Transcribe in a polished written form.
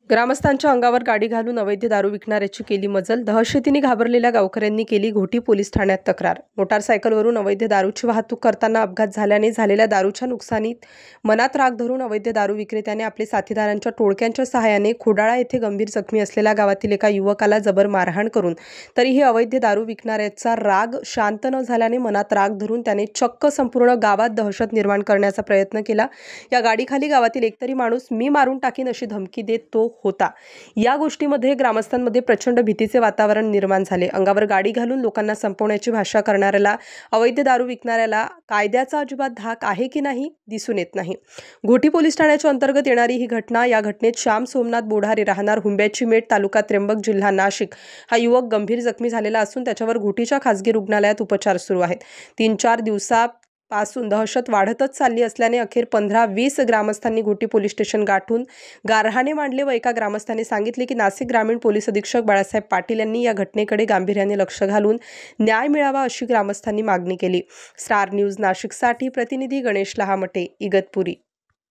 ग्रामस्थांच्या अंगावर गाडी घालून अवैध दारू विकणाऱ्याची केली मजल। दहशतीने घाबरलेल्या गावकऱ्यांनी केली घोटी पोलीस ठाण्यात तक्रार। मोटारसायकलवरून अवैध दारूची वाहतूक करताना अपघात झाल्याने झालेल्या दारूच्या नुकसानीत मनात राग धरून अवैध दारू विक्रेत्याने आपले साथीदारांच्या टोळक्यांच्या सहाय्याने खोडाळा येथे गंभीर जखमी असलेल्या गावातील एका युवकाला जबर मारहाण करून तरीही अवैध दारू विकणाऱ्याचा राग शांत न झाल्याने मनात राग धरून त्याने चक्क संपूर्ण गावात दहशत निर्माण करण्याचा प्रयत्न केला। या गाडीखाली गावातील एकतरी माणूस मी मारून टाकीन अशी धमकी देत तो होता। या गोष्टीमध्ये ग्रामस्थांमध्ये प्रचंड भीतीचे वातावरण निर्माण झाले। अंगावर गाडी घालून लोकांना संपवण्याची भाषा करणाऱ्याला, अवैध दारू विकणाऱ्याला कायद्याचा अजिबात धाक आहे की नाही दिसून येत नाही। घोटी पोलीस ठाण्याच्या अंतर्गत येणारी ही घटना। या घटनेत श्याम सोमनाथ बोढारे राहणार हुंब्याची मेट तालुका त्र्यंबक जिल्हा नाशिक हा युवक गंभीर जखमी झालेला असून त्याच्यावर घोटीच्या खासगी रुग्णालयात उपचार सुरू आहेत। 3-4 दिवसापासून दहशत वाढतच चालली असल्याने अखेर 15-20 ग्रामस्थांनी घोटी पोलीस स्टेशन गाठून गारहाणे मांडले व एका ग्रामस्थाने सांगितले की नाशिक ग्रामीण पोलीस अधीक्षक बाळासाहेब पाटील यांनी या घटनेकडे गांभीर्याने लक्ष घालून न्याय मिळावा अशी ग्रामस्थांनी मागणी केली। स्टार न्यूज नाशिकसाठी प्रतिनिधी गणेश लहामटे, इगतपुरी।